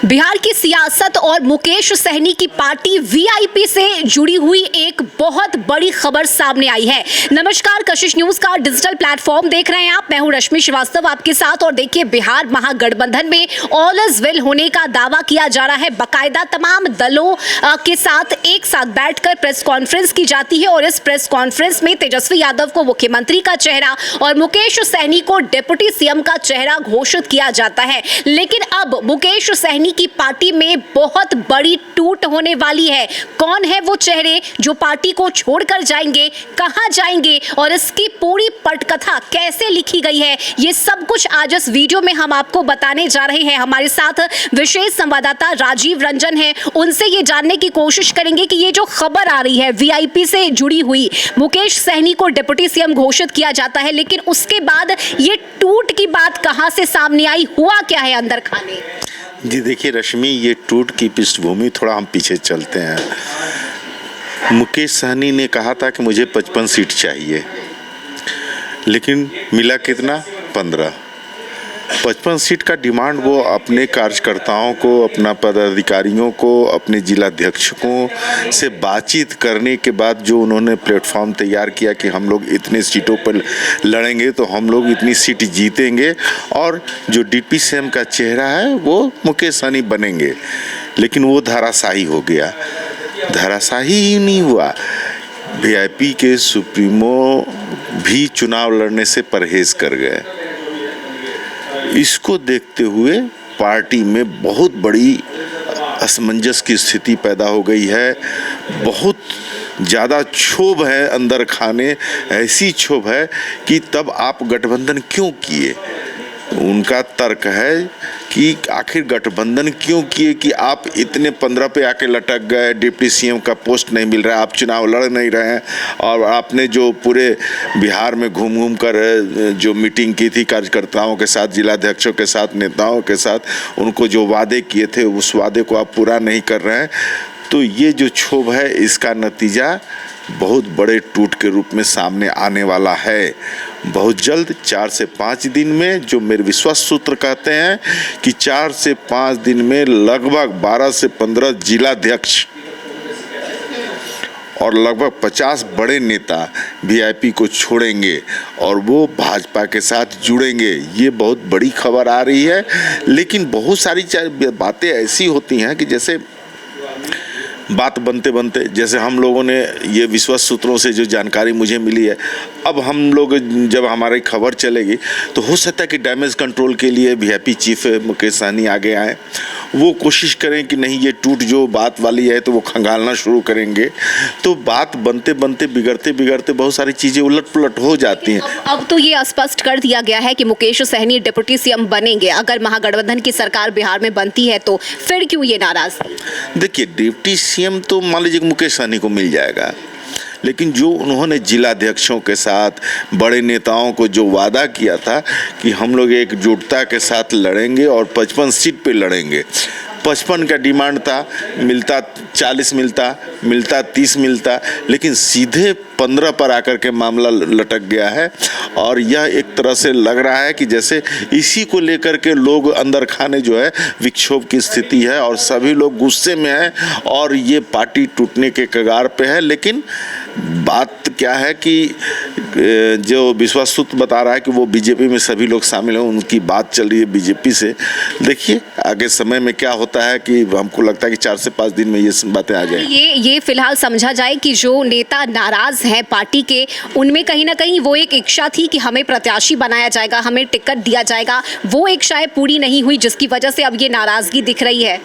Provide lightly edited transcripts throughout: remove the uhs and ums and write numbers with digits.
बिहार की सियासत और मुकेश सहनी की पार्टी वीआईपी से जुड़ी हुई एक बहुत बड़ी खबर सामने आई है। नमस्कार, कशिश न्यूज का डिजिटल प्लेटफॉर्म देख रहे हैं आप। मैं हूं रश्मि श्रीवास्तव आपके साथ। और देखिए, बिहार महागठबंधन में ऑल इज वेल होने का दावा किया जा रहा है। बाकायदा तमाम दलों के साथ एक साथ बैठकर प्रेस कॉन्फ्रेंस की जाती है और इस प्रेस कॉन्फ्रेंस में तेजस्वी यादव को मुख्यमंत्री का चेहरा और मुकेश सहनी को डिप्टी सीएम का चेहरा घोषित किया जाता है। लेकिन अब मुकेश सहनी की पार्टी में बहुत बड़ी टूट होने वाली है। कौन है वो चेहरे जो पार्टी को छोड़कर जाएंगे, कहां जाएंगे और इसकी पूरी पटकथा कैसे लिखी गई है, ये सब कुछ आज इस वीडियो में हम आपको बताने जा रहे हैं। हमारे साथ विशेष संवाददाता राजीव रंजन है, उनसे ये जानने की कोशिश करेंगे कि ये जो खबर आ रही है वीआईपी से जुड़ी हुई, मुकेश सहनी को डिप्टी सीएम घोषित किया जाता है, लेकिन उसके बाद ये टूट की बात कहां से सामने आई, हुआ क्या है अंदर खाने? जी देखिए रश्मि, ये टूट की पृष्ठभूमि थोड़ा हम पीछे चलते हैं। मुकेश सहनी ने कहा था कि मुझे 55 सीट चाहिए, लेकिन मिला कितना? 15। 55 सीट का डिमांड वो अपने कार्यकर्ताओं को, अपना पदाधिकारियों को, अपने जिलाध्यक्षों से बातचीत करने के बाद जो उन्होंने प्लेटफॉर्म तैयार किया कि हम लोग इतने सीटों पर लड़ेंगे तो हम लोग इतनी सीट जीतेंगे और जो डिप्टी सीएम का चेहरा है वो मुकेश सहनी बनेंगे। लेकिन वो धराशायी हो गया। धराशायी ही नहीं हुआ, वीआईपी के सुप्रीमो भी चुनाव लड़ने से परहेज कर गए। इसको देखते हुए पार्टी में बहुत बड़ी असमंजस की स्थिति पैदा हो गई है। बहुत ज़्यादा क्षोभ है अंदर खाने, ऐसी क्षोभ है कि तब आप गठबंधन क्यों किए। उनका तर्क है कि आखिर गठबंधन क्यों किए कि आप इतने 15 पे आके लटक गए, डिप्टी सीएम का पोस्ट नहीं मिल रहा है, आप चुनाव लड़ नहीं रहे हैं और आपने जो पूरे बिहार में घूम घूम कर जो मीटिंग की थी कार्यकर्ताओं के साथ, जिलाध्यक्षों के साथ, नेताओं के साथ, उनको जो वादे किए थे उस वादे को आप पूरा नहीं कर रहे हैं। तो ये जो क्षोभ है, इसका नतीजा बहुत बड़े टूट के रूप में सामने आने वाला है। बहुत जल्द 4 से 5 दिन में, जो मेरे विश्वास सूत्र कहते हैं कि 4 से 5 दिन में लगभग 12 से 15 जिलाध्यक्ष और लगभग 50 बड़े नेता वीआईपी को छोड़ेंगे और वो भाजपा के साथ जुड़ेंगे। ये बहुत बड़ी खबर आ रही है। लेकिन बहुत सारी बातें ऐसी होती हैं कि जैसे बात बनते बनते, जैसे हम लोगों ने ये विश्वास सूत्रों से जो जानकारी मुझे मिली है, अब हम लोग जब हमारी खबर चलेगी तो हो सकता है कि डैमेज कंट्रोल के लिए वीआईपी चीफ मुकेश सहनी आगे आए, वो कोशिश करें कि नहीं ये टूट जो बात वाली है तो वो खंगालना शुरू करेंगे। तो बात बनते बनते, बिगड़ते बिगड़ते बहुत सारी चीज़ें उलट पुलट हो जाती हैं। अब तो ये स्पष्ट कर दिया गया है कि मुकेश सहनी डिप्टी सीएम बनेंगे। अगर महागठबंधन की सरकार बिहार में बनती है तो फिर क्यों ये नाराजगी? देखिए, डिप्टी सीएम तो मान लीजिए मुकेश सहनी को मिल जाएगा, लेकिन जो उन्होंने जिलाध्यक्षों के साथ, बड़े नेताओं को जो वादा किया था कि हम लोग एकजुटता के साथ लड़ेंगे और 55 सीट पे लड़ेंगे, 55 का डिमांड था, मिलता 40 मिलता 30 मिलता, लेकिन सीधे 15 पर आकर के मामला लटक गया है। और यह एक तरह से लग रहा है कि जैसे इसी को लेकर के लोग अंदर खाने जो है विक्षोभ की स्थिति है और सभी लोग गुस्से में हैं और ये पार्टी टूटने के कगार पे है। लेकिन बात क्या है कि जो विश्वास सूत्र बता रहा है कि वो बीजेपी में सभी लोग शामिल हैं, उनकी बात चल रही है बीजेपी से। देखिए आगे समय में क्या होता है, कि हमको लगता है कि 4 से 5 दिन में ये बातें आ जाए। ये फिलहाल समझा जाए कि जो नेता नाराज हैं पार्टी के, उनमें कहीं ना कहीं वो एक इच्छा थी कि हमें प्रत्याशी बनाया जाएगा, हमें टिकट दिया जाएगा, वो एक शायद पूरी नहीं हुई, जिसकी वजह से अब ये नाराजगी दिख रही है।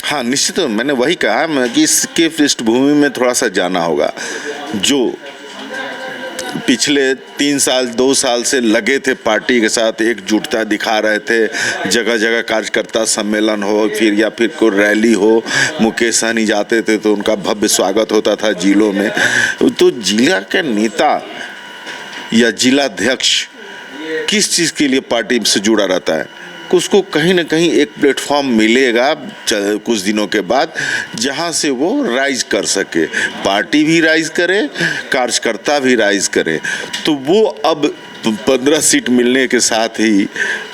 हाँ निश्चित, मैंने वही कहा कि इसके पृष्ठभूमि में थोड़ा सा जाना होगा। जो पिछले 3 साल 2 साल से लगे थे पार्टी के साथ, एकजुटता दिखा रहे थे, जगह जगह कार्यकर्ता सम्मेलन हो या फिर कोई रैली हो, मुकेश सहनी जाते थे तो उनका भव्य स्वागत होता था जिलों में। तो जिला के नेता या जिलाध्यक्ष किस चीज़ के लिए पार्टी से जुड़ा रहता है, उसको कहीं ना कहीं एक प्लेटफॉर्म मिलेगा कुछ दिनों के बाद, जहां से वो राइज कर सके, पार्टी भी राइज करे, कार्यकर्ता भी राइज करे। तो वो अब 15 सीट मिलने के साथ ही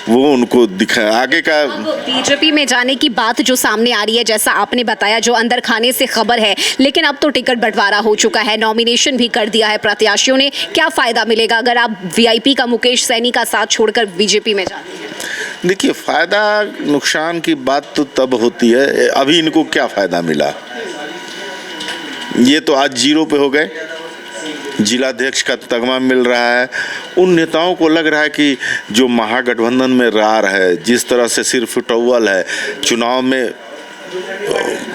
वो उनको दिखा आगे का। बीजेपी में जाने की बात जो सामने आ रही है, जैसा आपने बताया, जो अंदर खाने से खबर है, लेकिन अब तो टिकट बंटवारा हो चुका है, नॉमिनेशन भी कर दिया है प्रत्याशियों ने। क्या फायदा मिलेगा अगर आप वीआईपी का मुकेश सैनी का साथ छोड़कर बीजेपी में जाते हैं? देखिए, फायदा नुकसान की बात तो तब होती है, अभी इनको क्या फायदा मिला? ये तो आज 0 पे हो गए। जिलाध्यक्ष का तगमा मिल रहा है। उन नेताओं को लग रहा है कि जो महागठबंधन में रार है, जिस तरह से सिर्फ टॉवल है, चुनाव में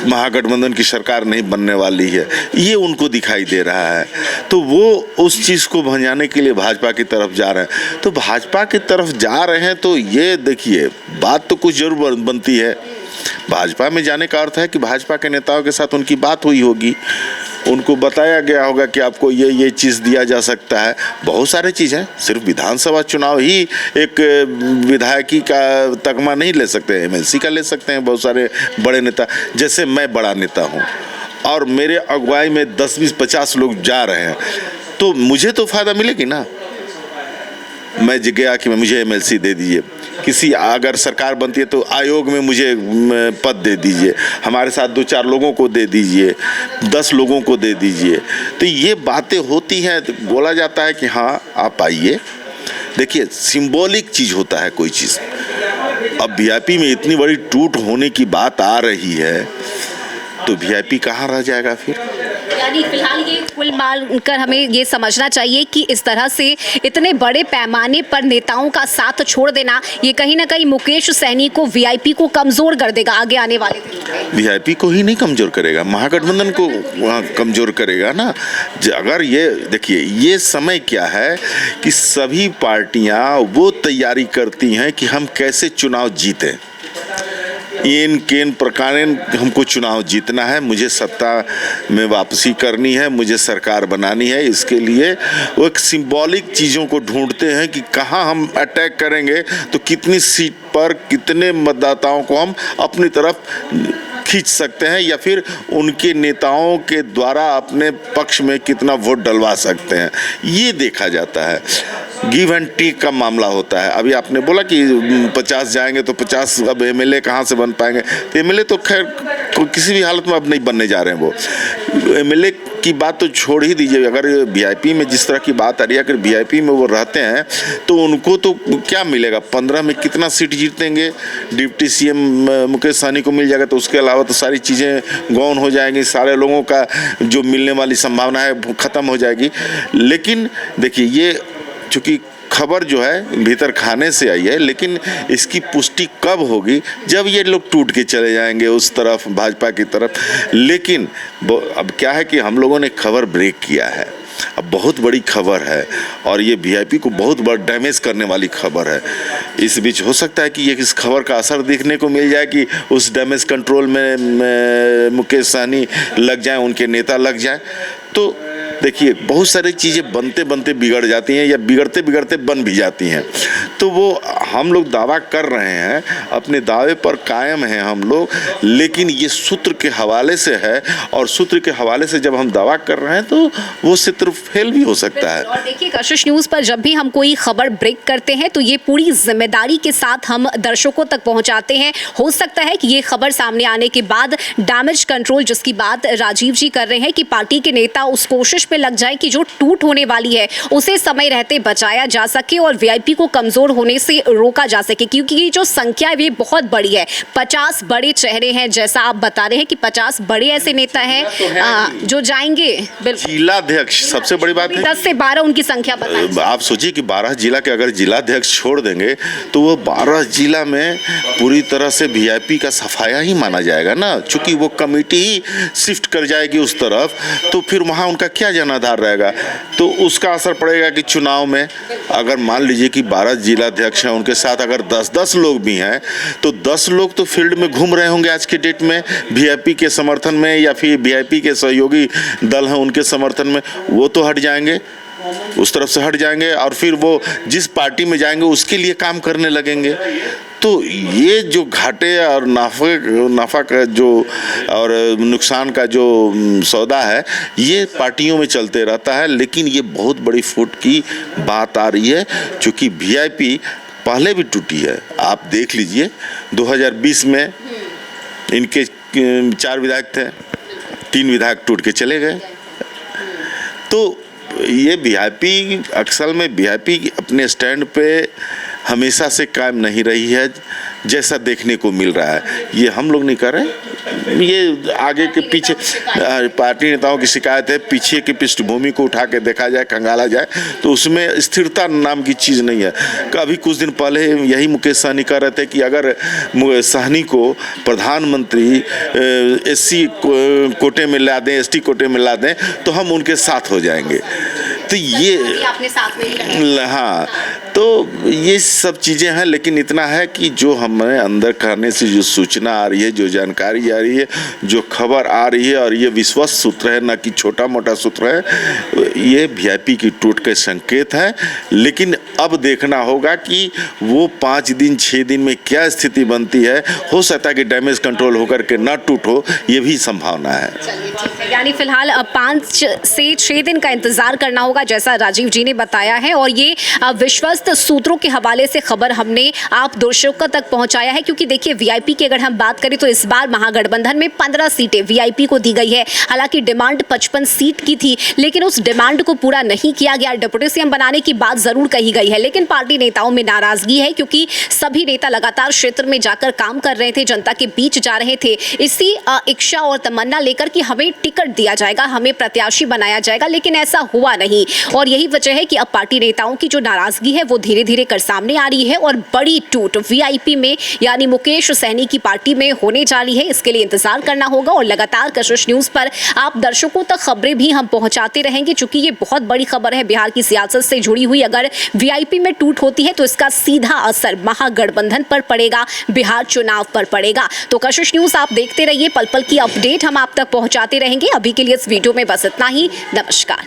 महागठबंधन की सरकार नहीं बनने वाली है, ये उनको दिखाई दे रहा है। तो वो उस चीज़ को भंजाने के लिए भाजपा की तरफ जा रहे हैं। तो भाजपा की तरफ जा रहे हैं तो ये देखिए, बात तो कुछ जरूर बनती है। भाजपा में जाने का अर्थ है कि भाजपा के नेताओं के साथ उनकी बात हुई होगी, उनको बताया गया होगा कि आपको ये चीज़ दिया जा सकता है। बहुत सारी चीज़ है, सिर्फ विधानसभा चुनाव ही एक विधायकी का तगमा नहीं ले सकते, एमएलसी का ले सकते हैं बहुत सारे बड़े नेता। जैसे मैं बड़ा नेता हूँ और मेरे अगुवाई में 10, 20, 50 लोग जा रहे हैं, तो मुझे तो फायदा मिलेगी ना। मैं गया कि मुझे एमएलसी दे दीजिए, किसी अगर सरकार बनती है तो आयोग में मुझे पद दे दीजिए, हमारे साथ 2-4 लोगों को दे दीजिए, 10 लोगों को दे दीजिए। तो ये बातें होती हैं, तो बोला जाता है कि हाँ आप आइए। देखिए, सिंबॉलिक चीज़ होता है कोई चीज़। अब वीआईपी में इतनी बड़ी टूट होने की बात आ रही है तो वीआईपी कहाँ रह जाएगा फिर? यानी फिलहाल ये कुल मिलाकर हमें ये समझना चाहिए कि इस तरह से इतने बड़े पैमाने पर नेताओं का साथ छोड़ देना, ये कहीं ना कहीं मुकेश सैनी को, वीआईपी को कमजोर कर देगा आगे आने वाले दिनों में। वीआईपी को ही नहीं कमजोर करेगा, महागठबंधन को कमजोर करेगा ना। अगर ये देखिए, ये समय क्या है कि सभी पार्टियां वो तैयारी करती हैं कि हम कैसे चुनाव जीतें, इन केन प्रकार हमको चुनाव जीतना है, मुझे सत्ता में वापसी करनी है, मुझे सरकार बनानी है। इसके लिए वो एक सिंबॉलिक चीज़ों को ढूंढते हैं कि कहाँ हम अटैक करेंगे तो कितनी सीट पर कितने मतदाताओं को हम अपनी तरफ खींच सकते हैं, या फिर उनके नेताओं के द्वारा अपने पक्ष में कितना वोट डलवा सकते हैं, ये देखा जाता है। गिव एंड टेक का मामला होता है। अभी आपने बोला कि 50 जाएंगे तो 50 अब एमएलए कहाँ से बन पाएंगे? तो एमएलए तो खैर किसी भी हालत में अब नहीं बनने जा रहे हैं। वो एमएलए की बात तो छोड़ ही दीजिए। अगर वीआईपी में जिस तरह की बात आ रही है, अगर वीआईपी में वो रहते हैं तो उनको तो क्या मिलेगा? 15 में कितना सीट जीतेंगे? डिप्टी सीएम मुकेश सहनी को मिल जाएगा, तो उसके अलावा तो सारी चीज़ें गौन हो जाएंगी, सारे लोगों का जो मिलने वाली संभावना है ख़त्म हो जाएगी। लेकिन देखिए, ये चूँकि खबर जो है भीतर खाने से आई है, लेकिन इसकी पुष्टि कब होगी? जब ये लोग टूट के चले जाएंगे उस तरफ, भाजपा की तरफ। लेकिन अब क्या है कि हम लोगों ने खबर ब्रेक किया है, अब बहुत बड़ी खबर है और ये वीआईपी को बहुत बड़ा डैमेज करने वाली खबर है। इस बीच हो सकता है कि ये इस खबर का असर देखने को मिल जाए कि उस डैमेज कंट्रोल में मुकेश सहनी लग जाए, उनके नेता लग जाए। तो देखिए, बहुत सारी चीज़ें बनते बनते बिगड़ जाती हैं या बिगड़ते बिगड़ते बन भी जाती हैं। तो वो हम लोग दावा कर रहे हैं, अपने दावे पर कायम हैं हम लोग, लेकिन ये सूत्र के हवाले से है, और सूत्र के हवाले से जब हम दावा कर रहे हैं तो वो सूत्र फेल भी हो सकता है। और देखिए, कशिश न्यूज़ पर जब भी हम कोई खबर ब्रेक करते हैं तो ये पूरी जिम्मेदारी के साथ हम दर्शकों तक पहुंचाते हैं। हो सकता है कि ये खबर सामने आने के बाद डैमेज कंट्रोल, जिसकी बात राजीव जी कर रहे हैं, कि पार्टी के नेता उस कोशिश पे लग जाए कि जो टूट होने वाली है उसे समय रहते बचाया जा सके और वीआईपी को कमजोर होने से रोका जा सके, क्योंकि ये जो संख्या है ये बहुत बड़ी है। 50 बड़े चेहरे हैं, जैसा आप बता रहे हैं कि 50 बड़े ऐसे नेता हैं जो जाएंगे। जिलाध्यक्ष सबसे बड़ी बात है, 10 से 12 उनकी संख्या बताइए। आप सोचिए कि 12 जिला के अगर जिलाध्यक्ष छोड़ देंगे तो वो 12 जिला में पूरी तरह से वीआईपी का सफाया ही माना जाएगा ना, चूंकि वो कमेटी ही शिफ्ट कर जाएगी उस तरफ, तो फिर वहाँ उनका क्या जनाधार रहेगा? तो उसका असर पड़ेगा कि चुनाव में अगर मान लीजिए कि 12 जिलाध्यक्ष हैं, उनके साथ अगर 10-10 लोग भी हैं तो 10 लोग तो फील्ड में घूम रहे होंगे आज के डेट में वीआईपी के समर्थन में, या फिर वीआईपी के सहयोगी दल हैं उनके समर्थन में, वो तो हट जाएंगे। उस तरफ से हट जाएंगे और फिर वो जिस पार्टी में जाएंगे उसके लिए काम करने लगेंगे। तो ये जो घाटे और नाफा का जो और नुकसान का जो सौदा है, ये पार्टियों में चलते रहता है। लेकिन ये बहुत बड़ी फुट की बात आ रही है, क्योंकि वीआईपी पहले भी टूटी है। आप देख लीजिए 2020 में इनके 4 विधायक थे, 3 विधायक टूट के चले गए। तो ये वीआईपी अक्सर में वीआईपी अपने स्टैंड पे हमेशा से कायम नहीं रही है, जैसा देखने को मिल रहा है। ये हम लोग नहीं कर रहे, ये आगे के पीछे पार्टी नेताओं की शिकायत है, पीछे की पृष्ठभूमि को उठा के देखा जाए, खंगाला जाए तो उसमें स्थिरता नाम की चीज़ नहीं है। अभी कुछ दिन पहले यही मुकेश सहनी कह रहे थे कि अगर सहनी को प्रधानमंत्री एससी कोटे में ला दें, एसटी कोटे में ला दें तो हम उनके साथ हो जाएंगे। तो ये अपने साथ में ही हाँ, तो ये सब चीज़ें हैं। लेकिन इतना है कि जो हमें अंदर करने से जो सूचना आ रही है, जो जानकारी आ रही है, जो खबर आ रही है, और ये विश्वस्त सूत्र है, ना कि छोटा मोटा सूत्र है, ये वीआईपी की टूट के संकेत है। लेकिन अब देखना होगा कि वो 5 दिन 6 दिन में क्या स्थिति बनती है। हो सकता है कि डैमेज कंट्रोल होकर के ना टूट हो, ये भी संभावना है। यानी फिलहाल 5 से 6 दिन का इंतजार करना होगा, जैसा राजीव जी ने बताया है। और ये विश्वस्त सूत्रों के हवाले से खबर हमने आप दर्शकों तक पहुंचाया है। क्योंकि देखिए, वीआईपी की अगर हम बात करें तो इस बार महागठबंधन में 15 सीटें वीआईपी को दी गई है। हालांकि डिमांड 55 सीट की थी, लेकिन उस डिमांड को पूरा नहीं किया गया। डिप्टी सीएम बनाने की बात जरूर कही गई है, लेकिन पार्टी नेताओं में नाराजगी है, क्योंकि सभी नेता लगातार क्षेत्र में जाकर काम कर रहे थे, जनता के बीच जा रहे थे, इसी इच्छा और तमन्ना लेकर कि हमें टिकट दिया जाएगा, हमें प्रत्याशी बनाया जाएगा। लेकिन ऐसा हुआ नहीं, और यही वजह है कि अब पार्टी नेताओं की जो नाराजगी है वो धीरे धीरे कर सामने आ रही है। और बड़ी टूट वीआईपी में यानी मुकेश सहनी की पार्टी में होने जा रही है। इसके लिए इंतजार करना होगा, और लगातार कशिश न्यूज़ पर आप दर्शकों तक खबरें भी हम पहुंचाते रहेंगे, क्योंकि ये बहुत बड़ी खबर है बिहार की सियासत से जुड़ी हुई। अगर वीआईपी में टूट होती है तो इसका सीधा असर महागठबंधन पर पड़ेगा, बिहार चुनाव पर पड़ेगा। तो कशिश न्यूज़ आप देखते रहिए, पल पल की अपडेट हम आप तक पहुंचाते रहेंगे। अभी के लिए इस वीडियो में बस इतना ही। नमस्कार।